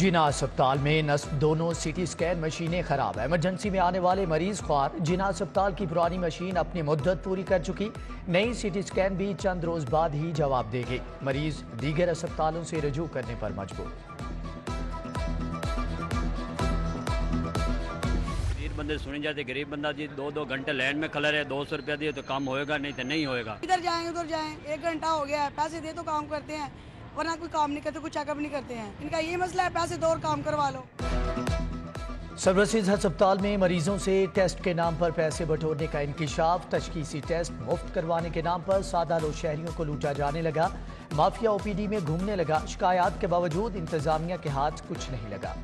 जिना अस्पताल में नस्ब दोनों सीटी स्कैन मशीनें खराब। इमरजेंसी में आने वाले मरीज ख्वार। जिना अस्पताल की पुरानी मशीन अपनी मुद्दत पूरी कर चुकी, नई सीटी स्कैन भी चंद रोज बाद ही जवाब देगी। मरीज दीगर अस्पतालों से रजू करने पर मजबूर। बंदे सुने जाते, गरीब बंदा जी 2-2 घंटे लाइन में खड़ा रहे, 200 रुपया दिए तो काम होएगा, नहीं तो नहीं होएगा। इधर जाएं उधर जाएं, 1 घंटा हो गया है, पैसे दे तो काम करते हैं, वरना कोई काम नहीं करते, कोई चेकअप नहीं करते हैं। इनका ये मसला है, पैसे दो और काम करवा लो। सर्विसेज अस्पताल में मरीजों से टेस्ट के नाम पर पैसे बटोरने का इंकिशाफ। तशखीसी टेस्ट मुफ्त करवाने के नाम पर सादा लोग शहरियों को लूटा जाने लगा। माफिया ओपीडी में घूमने लगा। शिकायत के बावजूद इंतजामिया के हाथ कुछ नहीं लगा।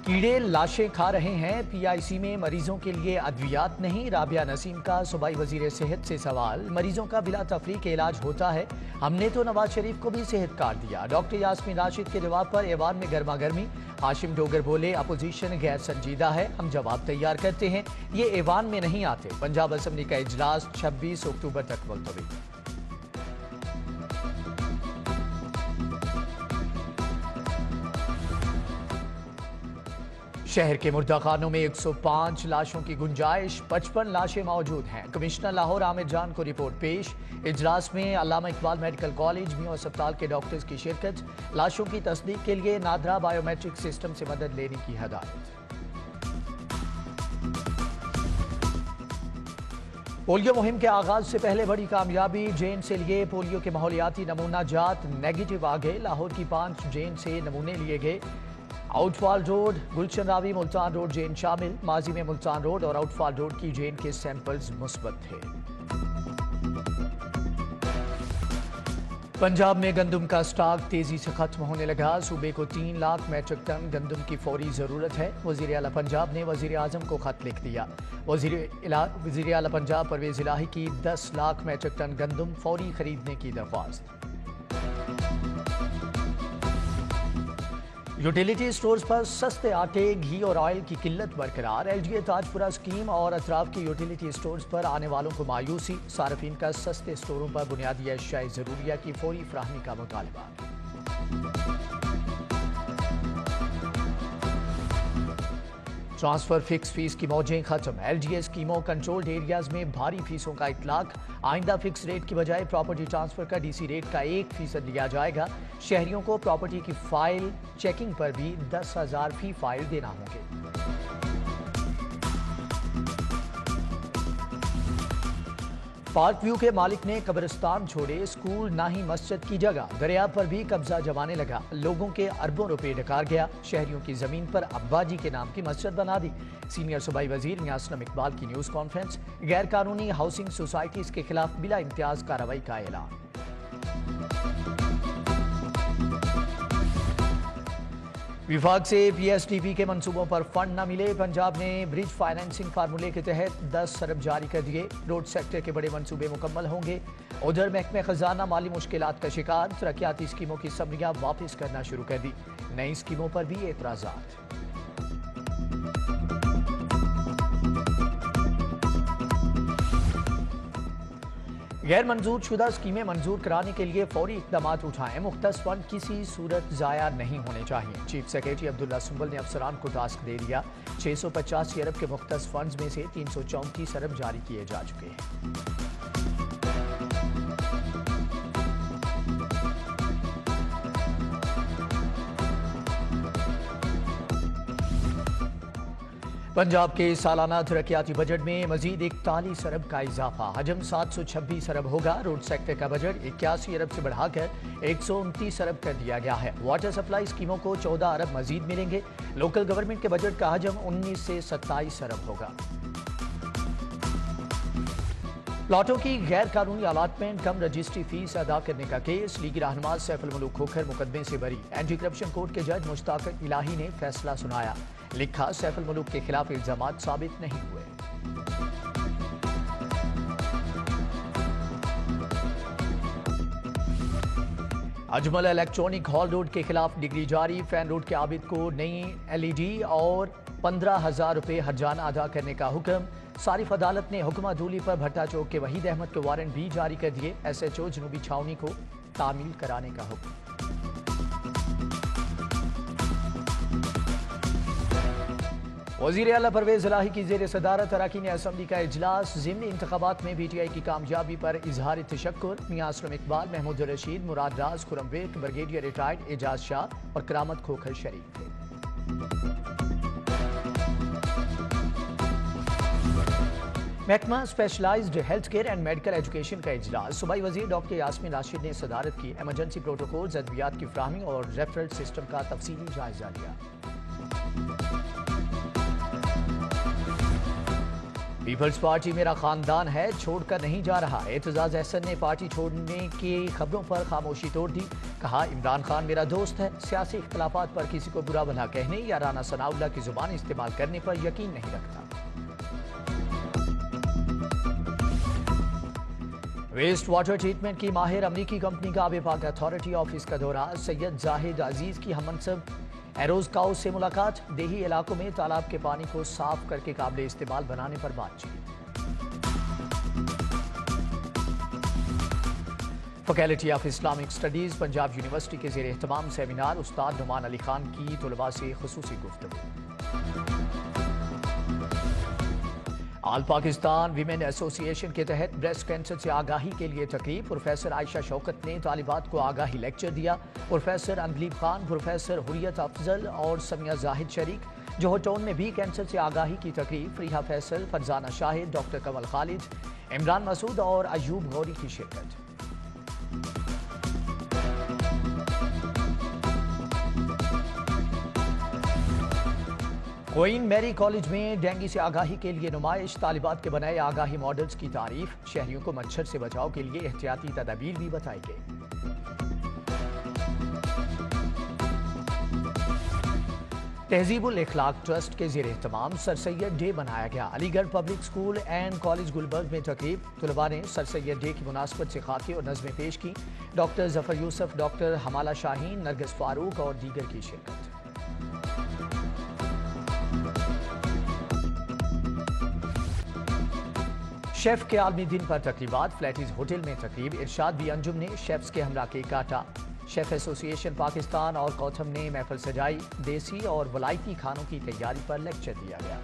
कीड़े लाशें खा रहे हैं। पीआईसी में मरीजों के लिए अद्वियात नहीं। राबिया नसीम का सूबाई वजीर सेहत से सवाल। मरीजों का बिला तफरीक इलाज होता है, हमने तो नवाज शरीफ को भी सेहत कार्ड दिया। डॉक्टर यास्मीन राशिद के जवाब पर ऐवान में गर्मा गर्मी। हाशिम डोगर बोले, अपोजिशन गैर संजीदा है, हम जवाब तैयार करते हैं, ये ऐवान में नहीं आते। पंजाब असम्बली का इजलास 26 अक्टूबर तक मुलतवी। शहर के मुर्दाखानों में 105 लाशों की गुंजाइश, 55 लाशें मौजूद हैं। कमिश्नर लाहौर आमिर जान को रिपोर्ट पेश। इजलास में अल्लामा इकबाल मेडिकल कॉलेज मियां अस्पताल के डॉक्टर्स की शिरकत। लाशों की तस्दीक के लिए नादरा बायोमेट्रिक सिस्टम से मदद लेने की हदायत। पोलियो मुहिम के आगाज से पहले बड़ी कामयाबी। जेन से लिए पोलियो के माहौलियाती नमूना जात नेगेटिव आ गए। लाहौर की 5 जेन से नमूने लिए गए। आउटफॉल रोड, गुलशन रावी, मुल्तान रोड जेन शामिल। माजी में मुल्तान रोड और आउटफॉल रोड की जेन के सैंपल्स मुस्बत थे। पंजाब में गंदम का स्टॉक तेजी से खत्म होने लगा। सूबे को 3 लाख मैट्रिक टन गंदम की फौरी जरूरत है। वजीर आला पंजाब ने वजीर आजम को खत लिख दिया। वजीर आला पंजाब परवेज इलाही की 10 लाख मैट्रिक टन गंदम फौरी खरीदने की दरख्वास्त। यूटिलिटी स्टोर्स पर सस्ते आटे, घी और ऑयल की किल्लत बरकरार। एलजीए ताजपुरा स्कीम और अतराफ की यूटिलिटी स्टोर्स पर आने वालों को मायूसी। सार्फिन का सस्ते स्टोरों पर बुनियादी अशियाए जरूरिया की फौरी फराहमी का मुतालबा। ट्रांसफर फिक्स फीस की मौजें खत्म। एलजीए स्कीमों कंट्रोल्ड एरियाज में भारी फीसों का इतलाक। आइंदा फिक्स रेट की बजाय प्रॉपर्टी ट्रांसफर का डीसी रेट का 1% लिया जाएगा। शहरियों को प्रॉपर्टी की फाइल चेकिंग पर भी 10,000 फी फाइल देना होंगे। पार्क व्यू के मालिक ने कब्रिस्तान छोड़े, स्कूल ना ही मस्जिद की जगह। दरिया पर भी कब्जा जमाने लगा। लोगों के अरबों रुपए डकार गया। शहरियों की जमीन पर अब्बाजी के नाम की मस्जिद बना दी। सीनियर सूबाई वजीर मियां असलम इकबाल की न्यूज कॉन्फ्रेंस। गैर कानूनी हाउसिंग सोसाइटीज के खिलाफ बिला इम्तियाज कार्रवाई का ऐलान। विभाग से पीएसडीपी के मंसूबों पर फंड न मिले। पंजाब ने ब्रिज फाइनेंसिंग फार्मूले के तहत 10 अरब जारी कर दिए। रोड सेक्टर के बड़े मंसूबे मुकम्मल होंगे। उधर महकमे खजाना माली मुश्किलात का शिकार। तरक्याती स्कीमों की समरियां वापस करना शुरू कर दी। नई स्कीमों पर भी एतराजात। गैर मंजूर शुदा स्कीमें मंजूर कराने के लिए फौरी इकदाम उठाएं। मुख्तस फंड किसी सूरत जाया नहीं होने चाहिए। चीफ सेक्रेटरी अब्दुल्ला सुंबल ने अफसरान को टास्क दे दिया। 685 अरब के मुख्तस फंड्स में से 334 अरब जारी किए जा चुके हैं। पंजाब के सालाना तरक्याती बजट में मजीद 41 अरब का इजाफा। हजम 726 अरब होगा। रोड सेक्टर का बजट 81 अरब से बढ़ाकर 129 अरब कर दिया गया है। वाटर सप्लाई स्कीमों को 14 अरब मजीद मिलेंगे। लोकल गवर्नमेंट के बजट का हजम 19 से 27 अरब होगा। प्लाटों की गैर कानूनी अलाटमेंट, कम रजिस्ट्री फीस अदा करने का केस। लीगी रहनुमा सैफुल मुल्क खोखर मुकदमे से बरी। एंटी करप्शन कोर्ट के जज मुश्ताक इलाही ने फैसला सुनाया। लिखा, सैफुल मुल्क के खिलाफ इल्जामात साबित नहीं हुए। अजमल इलेक्ट्रॉनिक हॉल रोड के खिलाफ डिग्री जारी। फैन रोड के आबिद को नई एलईडी और 15,000 रुपए हर्जाना अदा करने का हुक्म। صارف عدالت نے حکمہ دولی پر بھٹا چوک کے وحید احمد کے وارنٹ بھی جاری کر دیے، ایس ایچ او جنوبی چھاؤنی کو تعمیل کرانے کا حکم۔ وزیر اعلیٰ پرویز الہی کی زیر صدارت اراکین اسمبلی کا اجلاس، ضمنی انتخابات میں پی ٹی آئی کی کامیابی پر اظہار تشکر۔ میاں اسلم اقبال، محمود الرشید، مراد راز، خرم ویک، بریگیڈیئر ریٹائرڈ اعجاز شاہ اور کرامت کھوکھر شریف تھے۔ محکمہ specialized health care and medical education کا اجلاس، صوبائی وزیر ڈاکٹر یاسمین راشد نے صدارت کی، ایمرجنسی پروٹوکولز، ادویات کی فراہمی اور ریفرل سسٹم کا تفصیلی جائزہ لیا۔ پیپلز پارٹی میرا خاندان ہے، چھوڑ کر نہیں جا رہا۔ اعتزاز احسن نے پارٹی چھوڑنے کی خبروں پر خاموشی توڑ دی، کہا عمران خان میرا دوست ہے، سیاسی اختلافات پر کسی کو برا بھلا کہنے یا رانا ثناء اللہ کی زبان استعمال کرنے پر یقین نہیں رکھتا۔ ویسٹ واٹر ٹریٹمنٹ کی ماہر امریکی کمپنی کا آب پاک اتھارٹی آفس کا دورہ، سید زاہد عزیز کی ہم منصب ایروز کاؤ سے ملاقات، دیہی علاقوں میں تالاب کے پانی کو صاف کر کے قابل استعمال بنانے پر بات چیت۔ Faculty of Islamic studies Punjab university کے زیر اہتمام سیمینار، استاد نعمان علی خان کی طلباء سے خصوصی گفتگو۔ آل پاکستان ویمن ایسوسی ایشن کے تحت بریسٹ کینسر سے آگاہی کے لیے تقریب، پروفیسر عائشہ شوکت نے طالبات کو آگاہی لیکچر دیا، پروفیسر اندلیب خان، پروفیسر حریت افضل اور سمیہ زاہد شریک۔ جوہر ٹاؤن میں بھی کینسر سے آگاہی کی تقریب، فریحہ فیصل، فرزانہ شاہد، ڈاکٹر کمل خالد، عمران مسعود اور ایوب غوری کی شرکت۔ کوئین میری کالج میں ڈینگی سے آگاہی کے لیے نمائش، طالبات کے بنائے آگاہی ماڈلز کی تعریف، شہریوں کو مچھر سے بچاؤ کے لیے احتیاطی تدابیر بھی بتائی گئی۔ تہذیب الاخلاق ٹرسٹ کے زیر اہتمام سر سید ڈے منایا گیا، علی گڑھ public school and college Gulberg میں تقریب، طلباء نے سر سید ڈے کی مناسبت سے خاکے اور نظمیں پیش کی، ڈاکٹر ظفر یوسف، ڈاکٹر حمالہ شاہین، نرگس فاروق اور دیگر کی شرکت۔ شیف کے عالمی دن پر تقریبات، فلیٹیز ہوٹل میں تقریب، ارشاد بھی انجم نے شیفز کے ہمراہ کیک کاٹا، شیف ایسوسی ایشن پاکستان اور کوتھم نے محفل سجائی، دیسی اور ولائتی کھانوں کی تیاری پر لیکچر دیا گیا۔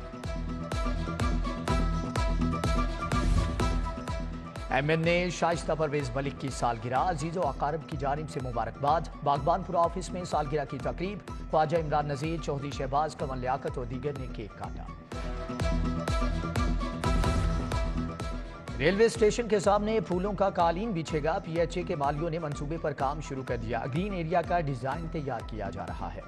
ایم این نے شائستہ پرویز ملک کی سالگرہ، عزیز و اقارب کی جانب سے مبارکباد، باغبان پورہ آفس میں سالگرہ کی تقریب، خواجہ عمران نذیر، چودھری شہباز، کنول لیاقت اور دیگر نے کیک کاٹا۔ ریلوے اسٹیشن کے سامنے پھولوں کا قالین بچھے گا، پی ایچ اے کے مالیوں نے منصوبے پر کام شروع کر دیا، گرین ایریا کا ڈیزائن تیار کیا جا رہا ہے۔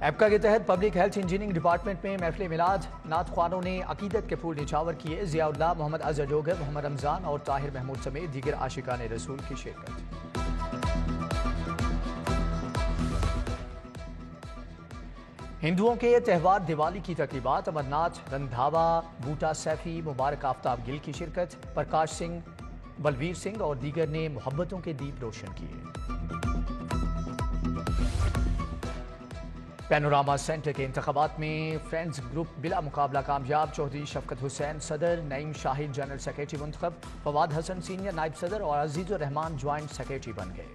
ایپکا کے تحت پبلک ہیلتھ انجینئرنگ ڈپارٹمنٹ میں محفل میلاد، نعت خوانوں نے عقیدت کے پھول نچھاور کیے، ضیاء اللہ، محمد اظہر ڈوگر، محمد رمضان اور طاہر محمود سمیت دیگر عاشقان رسول کی شرکت۔ ہندوؤں کے تہوار دیوالی کی تقریبات، امرناتھ رندھاوا، بوٹا سیفی، مبارک آفتاب گل کی شرکت، پرکاش سنگھ، بلویر سنگھ اور دیگر نے محبتوں کے دیپ روشن کیے۔ پینوراما سینٹر کے انتخابات میں فرینڈز گروپ بلا مقابلہ کامیاب، چودھری شفقت حسین صدر، نعیم شاہد جنرل سیکریٹری منتخب، فواد حسن سینئر نائب صدر اور عزیز الرحمان جوائنٹ سیکریٹری بن گئے۔